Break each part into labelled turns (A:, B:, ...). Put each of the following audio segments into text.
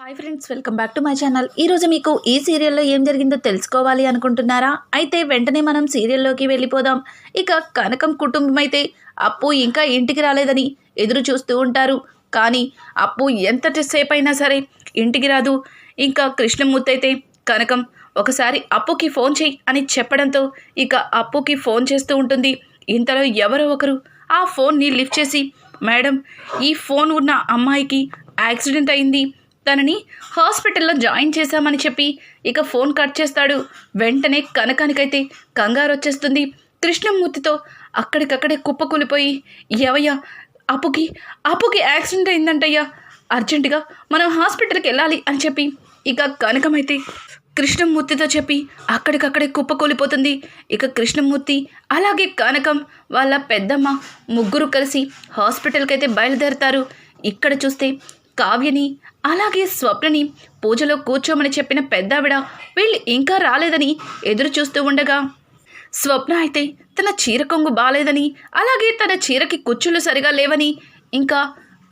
A: Hi friends, welcome back to my channel. ఈరోజు మీకు ఈ సీరియల్లో ఏం జరిగిందో తెలుసుకోవాలి అనుకుంటున్నారా? అయితే వెంటనే మనం సీరియల్లోకి వెళ్ళిపోదాం. ఇక కనకం కుటుంబం అయితే అప్పు ఇంకా ఇంటికి రాలేదని ఎదురు చూస్తూ ఉంటారు. కానీ అప్పు ఎంతసేపు అయినా సరే ఇంటికి రాదు. ఇంకా కృష్ణమూర్తి అయితే కనకం ఒకసారి అప్పుకి ఫోన్ చేయి అని చెప్పడంతో ఇక అప్పుకి ఫోన్ చేస్తూ ఉంటుంది. ఇంతలో ఎవరో ఒకరు ఆ ఫోన్ని లిఫ్ట్ చేసి, మేడం, ఈ ఫోన్ ఉన్న అమ్మాయికి యాక్సిడెంట్ అయింది, తనని హాస్పిటల్లో జాయిన్ చేశామని చెప్పి ఇక ఫోన్ కట్ చేస్తాడు. వెంటనే కనకానికైతే కంగారు వచ్చేస్తుంది. కృష్ణమూర్తితో అక్కడికక్కడే కుప్పకూలిపోయి, ఏవయ్యా, అప్పుకి యాక్సిడెంట్ అయిందంటయ్యా, అర్జెంటుగా మనం హాస్పిటల్కి వెళ్ళాలి అని చెప్పి ఇక కనకమైతే కృష్ణమూర్తితో చెప్పి అక్కడికక్కడే కుప్పకూలిపోతుంది. ఇక కృష్ణమూర్తి అలాగే కనకం వాళ్ళ పెద్దమ్మ ముగ్గురు కలిసి హాస్పిటల్కి అయితే బయలుదేరతారు. ఇక్కడ చూస్తే కావ్యని అలాగే స్వప్నని పూజలో కూర్చోమని చెప్పిన పెద్దావిడ వీళ్ళు ఇంకా రాలేదని ఎదురు చూస్తూ ఉండగా, స్వప్న అయితే తన చీర కొంగు బాలేదని, అలాగే తన చీరకి కుచ్చులు సరిగా లేవని ఇంకా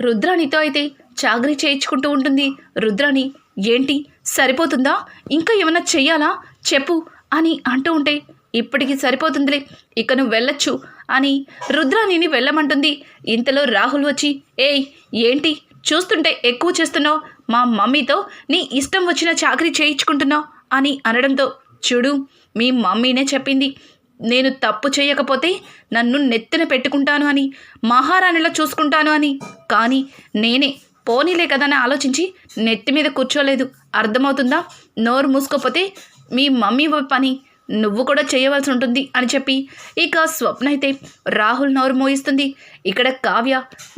A: రుద్రాణితో అయితే చాకరీ చేయించుకుంటూ ఉంటుంది. రుద్రాణి, ఏంటి సరిపోతుందా, ఇంకా ఏమన్నా చెయ్యాలా చెప్పు అని అంటూ ఉంటే, ఇప్పటికీ సరిపోతుందిలే, ఇక నువ్వు వెళ్ళొచ్చు అని రుద్రాణిని వెళ్ళమంటుంది. ఇంతలో రాహుల్ వచ్చి, ఏయ్ ఏంటి చూస్తుంటే ఎక్కువ చేస్తున్నావు, మా మమ్మీతో నీ ఇష్టం వచ్చిన చాకరీ చేయించుకుంటున్నావు అని అనడంతో, చూడు, మీ మమ్మీనే చెప్పింది నేను తప్పు చేయకపోతే నన్ను నెత్తిన పెట్టుకుంటాను అని, మహారాణిలో చూసుకుంటాను అని, కానీ నేనే పోనీలే కదని ఆలోచించి నెత్తి మీద కూర్చోలేదు, అర్థమవుతుందా? నోరు మూసుకోపోతే మీ మమ్మీ పని నువ్వు కూడా చేయవలసి ఉంటుంది అని చెప్పి ఇక స్వప్న అయితే రాహుల్ నోరు మోయిస్తుంది. ఇక్కడ కావ్య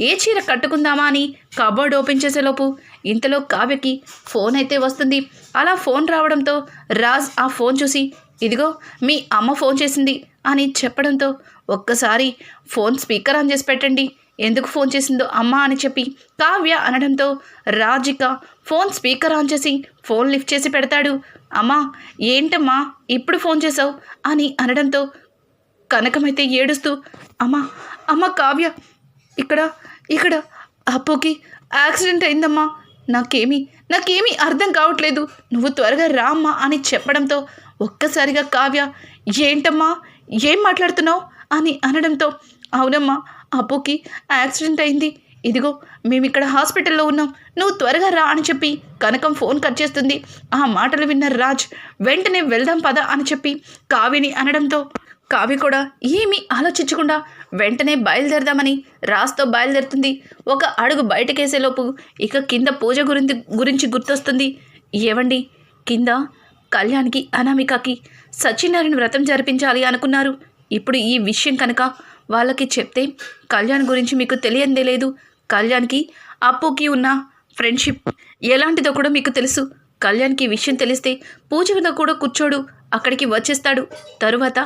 A: ఏ చీర కట్టుకుందామా అని కబోర్డ్ ఓపెన్ చేసేలోపు ఇంతలో కావ్యకి ఫోన్ అయితే వస్తుంది. అలా ఫోన్ రావడంతో రాజ్ ఆ ఫోన్ చూసి, ఇదిగో మీ అమ్మ ఫోన్ చేసింది అని చెప్పడంతో, ఒక్కసారి ఫోన్ స్పీకర్ ఆన్ చేసి పెట్టండి, ఎందుకు ఫోన్ చేసిందో అమ్మ అని చెప్పి కావ్య అనడంతో రాజిక ఫోన్ స్పీకర్ ఆన్ చేసి ఫోన్ లిఫ్ట్ చేసి పెడతాడు. అమ్మా, ఏంటమ్మా ఇప్పుడు ఫోన్ చేసావు అని అనడంతో కనకమైతే ఏడుస్తూ, అమ్మ కావ్య, ఇక్కడ అప్పుకి యాక్సిడెంట్ అయిందమ్మా, నాకేమీ అర్థం కావట్లేదు, నువ్వు త్వరగా రా అమ్మా అని చెప్పడంతో ఒక్కసారిగా కావ్య, ఏంటమ్మా ఏం మాట్లాడుతున్నావు అని అనడంతో, అవునమ్మా, అప్పుకి యాక్సిడెంట్ అయింది, ఇదిగో మేము ఇక్కడ హాస్పిటల్లో ఉన్నాం, నువ్వు త్వరగా రా అని చెప్పి కనకం ఫోన్ కట్ చేస్తుంది. ఆ మాటలు విన్న రాజ్ వెంటనే వెళ్దాం పద అని చెప్పి కావ్యని అనడంతో కావ్య కూడా ఏమీ ఆలోచించకుండా వెంటనే బయలుదేరదామని రాజ్తో బయలుదేరుతుంది. ఒక అడుగు బయటకేసేలోపు ఇక కింద పూజ గురించి గుర్తొస్తుంది. ఏవండి, కింద కళ్యాణ్కి అనామికకి సత్యనారాయణ వ్రతం జరిపించాలి అనుకున్నారు. ఇప్పుడు ఈ విషయం కనుక వాళ్ళకి చెప్తే కళ్యాణ్ గురించి మీకు తెలియందే లేదు. కళ్యాణ్కి అప్పుకి ఉన్న ఫ్రెండ్షిప్ ఎలాంటిదో కూడా మీకు తెలుసు. కళ్యాణ్కి విషయం తెలిస్తే పూజ మీద కూడా కూర్చోడు, అక్కడికి వచ్చేస్తాడు. తరువాత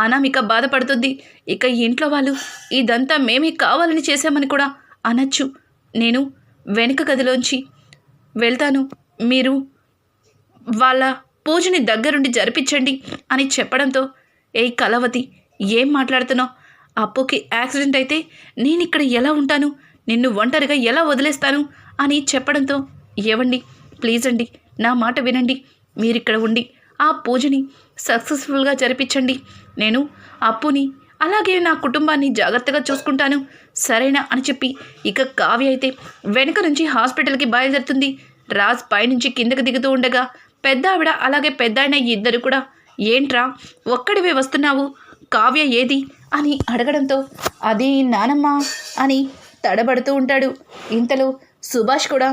A: అనామిక బాధపడుతుంది. ఇక ఇంట్లో వాళ్ళు ఇదంతా మేమే కావాలని చేశామని కూడా అనొచ్చు. నేను వెనుక గదిలోంచి వెళ్తాను, మీరు వాళ్ళ పూజని దగ్గరుండి జరిపించండి అని చెప్పడంతో, ఏయ్ కలవతి, ఏం మాట్లాడుతున్నావు? అప్పుకి యాక్సిడెంట్ అయితే నేను ఇక్కడ ఎలా ఉంటాను, నిన్ను ఒంటరిగా ఎలా వదిలేస్తాను అని చెప్పడంతో, ఏవండి ప్లీజ్ అండి, నా మాట వినండి, మీరిక్కడ ఉండి ఆ పూజని సక్సెస్ఫుల్గా జరిపించండి, నేను అప్పుని అలాగే నా కుటుంబాన్ని జాగ్రత్తగా చూసుకుంటాను, సరేనా అని చెప్పి ఇక కావ్య అయితే వెనుక నుంచి హాస్పిటల్కి బయలుదేరుతుంది. రాజ్ పైనుంచి కిందకి దిగుతూ ఉండగా పెద్ద ఆవిడ అలాగే పెద్ద ఆయన ఇద్దరు కూడా, ఏంట్రా ఒక్కడివే వస్తున్నావు, కావ్య ఏది అని అడగడంతో, అది నానమ్మ అని తడబడుతూ ఉంటాడు. ఇంతలో సుభాష్ కూడా,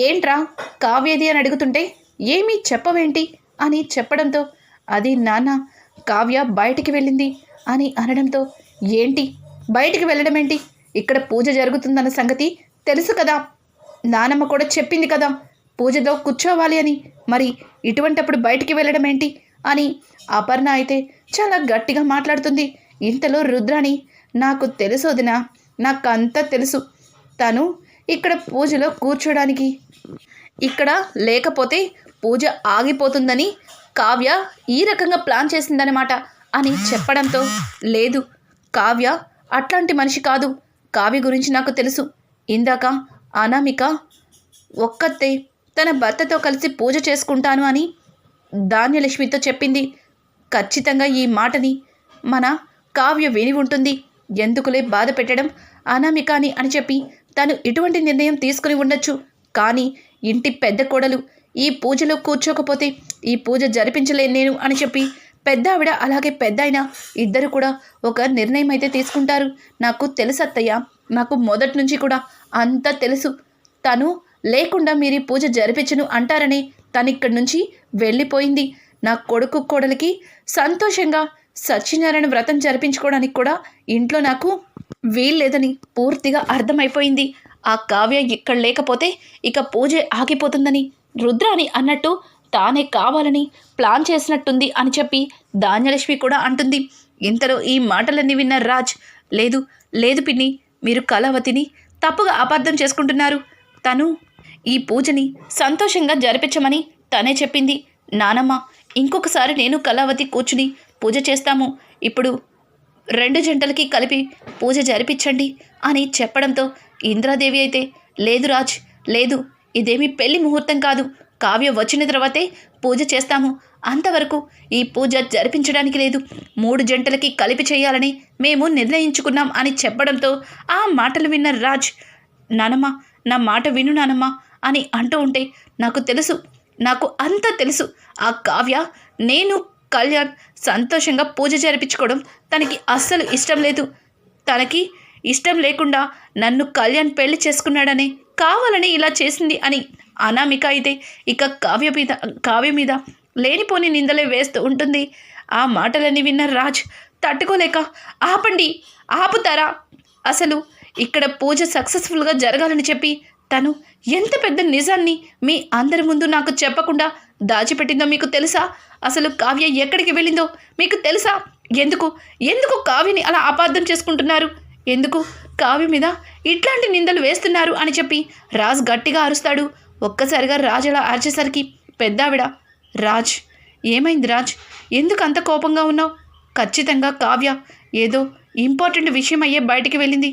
A: ఏంట్రా కావ్యది అని అడుగుతుంటే ఏమీ చెప్పవేంటి అని చెప్పడంతో, అది నాన్న, కావ్య బయటికి వెళ్ళింది అని అనడంతో, ఏంటి బయటికి వెళ్ళడం ఏంటి, ఇక్కడ పూజ జరుగుతుందన్న సంగతి తెలుసు కదా, నానమ్మ కూడా చెప్పింది కదా పూజలో కూర్చోవాలి అని, మరి ఇటువంటప్పుడు బయటికి వెళ్ళడం ఏంటి అని అపర్ణ అయితే చాలా గట్టిగా మాట్లాడుతుంది. ఇంతలో రుద్రాణి, నాకు తెలుసు వదినా, నాకంతా తెలుసు, తను ఇక్కడ పూజలో కూర్చోడానికి ఇక్కడ లేకపోతే పూజ ఆగిపోతుందని కావ్య ఈ రకంగా ప్లాన్ చేసిందనమాట అని చెప్పడంతో, లేదు, కావ్య అట్లాంటి మనిషి కాదు, కావ్య గురించి నాకు తెలుసు, ఇందాక అనామిక ఒక్కతే తన భర్తతో కలిసి పూజ చేసుకుంటాను అని ధాన్యలక్ష్మితో చెప్పింది. ఖచ్చితంగా ఈ మాటని మన కావ్య విని ఉంటుంది. ఎందుకులే బాధ పెట్టడం అనామికాని అని చెప్పి తను ఇటువంటి నిర్ణయం తీసుకుని ఉండొచ్చు. కానీ ఇంటి పెద్ద కోడలు ఈ పూజలో కూర్చోకపోతే ఈ పూజ జరిపించలేను నేను అని చెప్పి పెద్ద ఆవిడ అలాగే పెద్ద ఆయన ఇద్దరు కూడా ఒక నిర్ణయం అయితే తీసుకుంటారు. నాకు తెలుసు అత్తయ్య, నాకు మొదటి నుంచి కూడా అంతా తెలుసు. తను లేకుండా మీరు ఈ పూజ జరిపించను అంటారని తను ఇక్కడి నుంచి వెళ్ళిపోయింది. నా కొడుకు కోడలికి సంతోషంగా సత్యనారాయణ వ్రతం జరిపించుకోవడానికి కూడా ఇంట్లో నాకు వీల్లేదని పూర్తిగా అర్థమైపోయింది. ఆ కావ్య ఇక్కడ లేకపోతే ఇక పూజ ఆగిపోతుందని రుద్రాని అన్నట్టు తానే కావాలని ప్లాన్ చేసినట్టుంది అని చెప్పి ధాన్యలక్ష్మి కూడా అంటుంది. ఇంతలో ఈ మాటలన్నీ విన్న రాజ్, లేదు లేదు పిన్ని, మీరు కళావతిని తప్పుగా అపార్థం చేసుకుంటున్నారు. తను ఈ పూజని సంతోషంగా జరిపించమని తనే చెప్పింది. నానమ్మ, ఇంకొకసారి నేను కళావతి కూర్చుని పూజ చేస్తాము. ఇప్పుడు 2 జంటలకి కలిపి పూజ జరిపించండి అని చెప్పడంతో ఇంద్రాదేవి అయితే, లేదు రాజ్, లేదు, ఇదేమీ పెళ్లి ముహూర్తం కాదు. కావ్య వచ్చిన తర్వాతే పూజ చేస్తాము. అంతవరకు ఈ పూజ జరిపించడానికి లేదు. 3 జంటలకి కలిపి చేయాలని మేము నిర్ణయించుకున్నాం అని చెప్పడంతో ఆ మాటలు విన్న రాజ్, నానమ్మ, నా మాట విను నానమ్మ అని అంటూ ఉంటే, నాకు తెలుసు, నాకు అంతా తెలుసు. ఆ కావ్య, నేను కళ్యాణ్ సంతోషంగా పూజ జరిపించుకోవడం తనకి అస్సలు ఇష్టం లేదు. తనకి ఇష్టం లేకుండా నన్ను కళ్యాణ్ పెళ్లి చేసుకున్నాడని కావాలని ఇలా చేసింది అని అనామిక అయితే ఇక కావ్య మీద లేనిపోని నిందలే వేస్తూ ఉంటుంది. ఆ మాటలన్నీ విన్న రాజ్ తట్టుకోలేక, ఆపండి, ఆపుతారా? అసలు ఇక్కడ పూజ సక్సెస్ఫుల్గా జరగాలని చెప్పి తను ఎంత పెద్ద నిజాన్ని మీ అందరి ముందు నాకు చెప్పకుండా దాచిపెట్టిందో మీకు తెలుసా? అసలు కావ్య ఎక్కడికి వెళ్ళిందో మీకు తెలుసా? ఎందుకు కావ్యని అలా అపార్థం చేసుకుంటున్నారు? ఎందుకు కావ్య మీద ఇట్లాంటి నిందలు వేస్తున్నారు అని చెప్పి రాజ్ గట్టిగా అరుస్తాడు. ఒక్కసారిగా రాజ్ అలా అరిచేసరికి పెద్దావిడ, రాజ్, ఏమైంది రాజ్, ఎందుకు అంత కోపంగా ఉన్నావు? ఖచ్చితంగా కావ్య ఏదో ఇంపార్టెంట్ విషయం అయ్యే బయటికి వెళ్ళింది.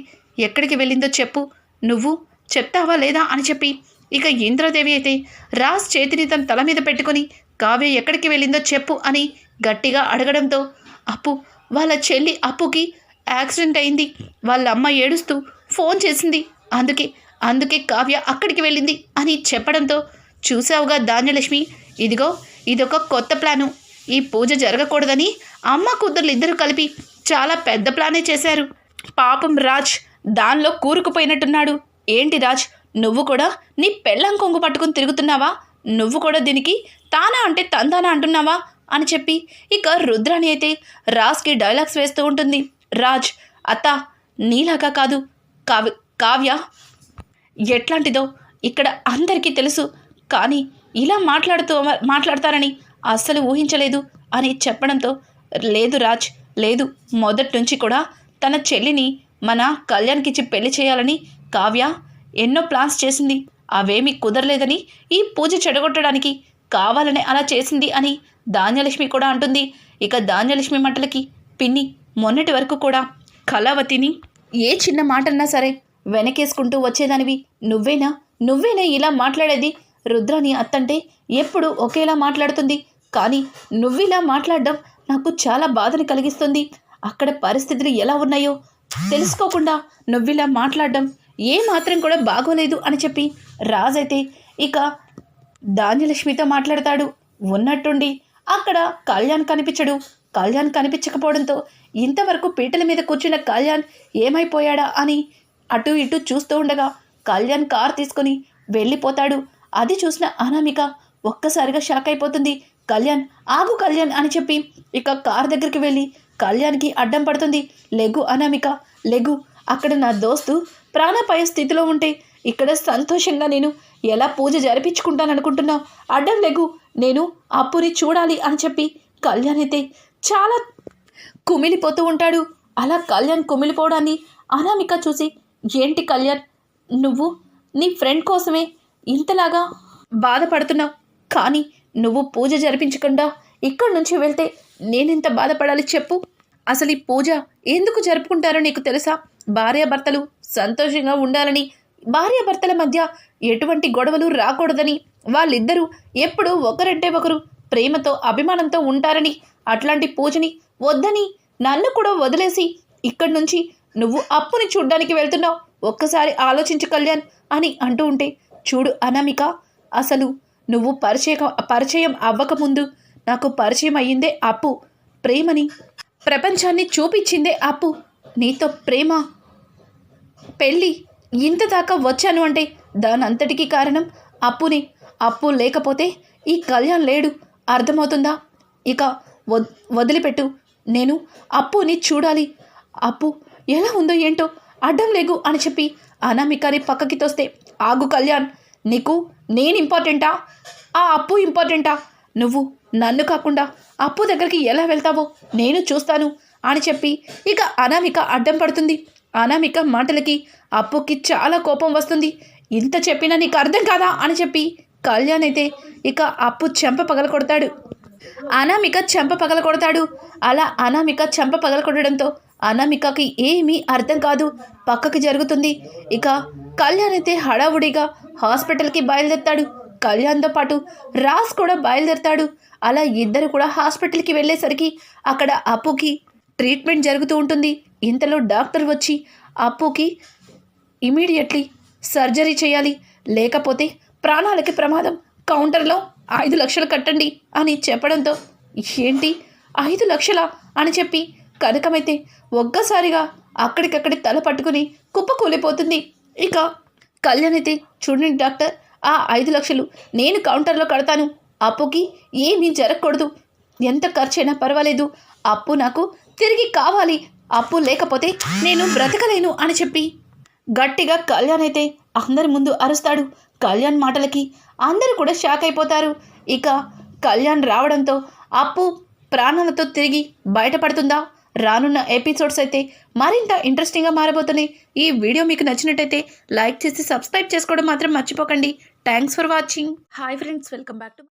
A: ఎక్కడికి వెళ్ళిందో చెప్పు, నువ్వు చెప్తావా లేదా అని చెప్పి ఇక ఇంద్రాదేవి అయితే రాజ్ చేతిని తన తల మీద పెట్టుకొని, కావ్య ఎక్కడికి వెళ్ళిందో చెప్పు అని గట్టిగా అడగడంతో, వాళ్ళ చెల్లి అప్పుకి యాక్సిడెంట్ అయింది, వాళ్ళ అమ్మ ఏడుస్తూ ఫోన్ చేసింది, అందుకే కావ్య అక్కడికి వెళ్ళింది అని చెప్పడంతో, చూసావుగా ధాన్యలక్ష్మి, ఇదొక కొత్త ప్లాను. ఈ పూజ జరగకూడదని అమ్మ కూతుర్లు ఇద్దరు కలిపి చాలా పెద్ద ప్లానే చేశారు. పాపం రాజ్ దానిలో కూరుకుపోయినట్టున్నాడు. ఏంటి రాజ్, నువ్వు కూడా నీ పెళ్ళం కొంగు పట్టుకుని తిరుగుతున్నావా? నువ్వు కూడా దీనికి తానా అంటే తందానా అంటున్నావా అని చెప్పి ఇక రుద్రాని అయితే రాజ్కి డైలాగ్స్ వేస్తూ ఉంటుంది. రాజ్, అత్త, నీలాగా కాదు, కావ్య ఎట్లాంటిదో ఇక్కడ అందరికీ తెలుసు. కానీ ఇలా మాట్లాడతారని అస్సలు ఊహించలేదు అని చెప్పడంతో, లేదు రాజ్, లేదు, మొదటి నుంచి కూడా తన చెల్లిని మన కళ్యాణ్కిచ్చి పెళ్లి చేయాలని కావ్య ఎన్నో ప్లాన్స్ చేసింది. అవేమీ కుదరలేదని ఈ పూజ చెడగొట్టడానికి కావాలని అలా చేసింది అని ధాన్యలక్ష్మి కూడా అంటుంది. ఇక ధాన్యలక్ష్మి మాటలకి, పిన్ని, మొన్నటి వరకు కూడా కళావతిని ఏ చిన్న మాటన్నా సరే వెనకేసుకుంటూ వచ్చేదానివి, నువ్వేనా ఇలా మాట్లాడేది? రుద్రాని అత్తంటే ఎప్పుడు ఒకేలా మాట్లాడుతుంది, కానీ నువ్విలా మాట్లాడడం నాకు చాలా బాధని కలిగిస్తుంది. అక్కడ పరిస్థితులు ఎలా ఉన్నాయో తెలుసుకోకుండా నువ్విలా మాట్లాడడం ఏ మాత్రం కూడా బాగోలేదు అని చెప్పి రాజైతే ఇక ధాన్యలక్ష్మితో మాట్లాడతాడు. ఉన్నట్టుండి అక్కడ కళ్యాణ్ కనిపించకపోవడంతో ఇంతవరకు పీటల మీద కూర్చున్న కళ్యాణ్ ఏమైపోయాడా అని అటు ఇటు చూస్తూ ఉండగా కళ్యాణ్ కార్ తీసుకొని వెళ్ళిపోతాడు. అది చూసిన అనామిక ఒక్కసారిగా షాక్ అయిపోతుంది. ఆగు కళ్యాణ్ అని చెప్పి ఇక కార్ దగ్గరికి వెళ్ళి కళ్యాణ్కి అడ్డం పడుతుంది. లెగు అనామిక, లెగు, అక్కడ నా దోస్తు ప్రాణాపాయ స్థితిలో ఉంటే ఇక్కడ సంతోషంగా నేను ఎలా పూజ జరిపించుకుంటాననుకుంటున్నావు? అడ్డం లెగు, నేను అప్పుని చూడాలి అని చెప్పి కళ్యాణ్ అయితే చాలా కుమిలిపోతూ ఉంటాడు. అలా కళ్యాణ్ కుమిలిపోవడాన్ని అనామిక చూసి, ఏంటి కళ్యాణ్, నువ్వు నీ ఫ్రెండ్ కోసమే ఇంతలాగా బాధపడుతున్నావు, కానీ నువ్వు పూజ జరిపించకుండా ఇక్కడి నుంచి వెళ్తే నేనెంత బాధపడాలి చెప్పు? అసలు ఈ పూజ ఎందుకు జరుపుకుంటారో నీకు తెలుసా? భార్యాభర్తలు సంతోషంగా ఉండాలని భార్యాభర్తల మధ్య ఎటువంటి గొడవలు రాకూడదని, వాళ్ళిద్దరూ ఎప్పుడూ ఒకరంటే ఒకరు ప్రేమతో అభిమానంతో ఉంటారని, అట్లాంటి పూజని వద్దని నన్ను కూడా వదిలేసి ఇక్కడి నుంచి నువ్వు అప్పుని చూడ్డానికి వెళ్తున్నావు, ఒక్కసారి ఆలోచించు కళ్యాణ్ అని అంటూ ఉంటే, చూడు అనామిక, అసలు నువ్వు పరిచయం అవ్వకముందు నాకు పరిచయం అయ్యిందే అప్పు. ప్రేమని ప్రపంచాన్ని చూపించిందే అప్పు. నీతో ప్రేమ పెళ్ళి ఇంత దాకా వచ్చాను అంటే దానంతటికీ కారణం అప్పుని. అప్పు లేకపోతే ఈ కళ్యాణ్ లేడు, అర్థమవుతుందా? ఇక వదిలిపెట్టు, నేను అప్పుని చూడాలి. అప్పు ఎలా ఉందో ఏంటో అడ్డం లేగు అని చెప్పి అనామికని పక్కకి తోస్తే, ఆగు కళ్యాణ్, నీకు నేను ఇంపార్టెంటా, ఆ అప్పు ఇంపార్టెంటా? నువ్వు నన్ను కాకుండా అప్పు దగ్గరికి ఎలా వెళ్తావో నేను చూస్తాను అని చెప్పి ఇక అనామిక అడ్డం పడుతుంది. అనామిక మాటలకి అప్పుకి చాలా కోపం వస్తుంది. ఇంత చెప్పినా నీకు అర్థం కాదా అని చెప్పి కళ్యాణ్ అయితే ఇక అప్పు చెంప పగల కొడతాడు. అనామిక చెంప పగల కొడతాడు. అలా అనామిక చెంప పగల కొట్టడంతో అనామికకి ఏమీ అర్థం కాదు, పక్కకి జరుగుతుంది. ఇక కళ్యాణ్ అయితే హడావుడిగా హాస్పిటల్కి బయలుదేరుతాడు. కళ్యాణ్తో పాటు రాజ్ కూడా బయలుదేరుతాడు. అలా ఇద్దరు కూడా హాస్పిటల్కి వెళ్ళేసరికి అక్కడ అప్పుకి ట్రీట్మెంట్ జరుగుతూ ఉంటుంది. ఇంతలో డాక్టర్ వచ్చి అప్పుకి ఇమీడియట్లీ సర్జరీ చేయాలి, లేకపోతే ప్రాణాలకి ప్రమాదం, కౌంటర్లో 5 లక్షలు కట్టండి అని చెప్పడంతో, ఏంటి 5 లక్షలా అని చెప్పి కనకమైతే ఒక్కసారిగా అక్కడికక్కడి తల పట్టుకుని కుప్పకూలిపోతుంది. ఇక కళ్యాణ్ అయితే, చూడండి డాక్టర్, ఆ 5 లక్షలు నేను కౌంటర్లో కడతాను, అప్పుకి ఏమీ జరగకూడదు, ఎంత ఖర్చైనా పర్వాలేదు, అప్పు నాకు తిరిగి కావాలి, అప్పు లేకపోతే నేను బ్రతకలేను అని చెప్పి గట్టిగా కళ్యాణ్ అయితే అందరి ముందు అరుస్తాడు. కళ్యాణ్ మాటలకి అందరూ కూడా షాక్ అయిపోతారు. ఇక కళ్యాణ్ రావడంతో అప్పు ప్రాణాలతో తిరిగి బయటపడుతుందా? రానున్న ఎపిసోడ్స్ అయితే మరింత ఇంట్రెస్టింగ్గా మారబోతున్నాయి. ఈ వీడియో మీకు నచ్చినట్టయితే లైక్ చేసి సబ్స్క్రైబ్ చేసుకోవడం మాత్రం మర్చిపోకండి. Thanks for watching. Hi friends, welcome back to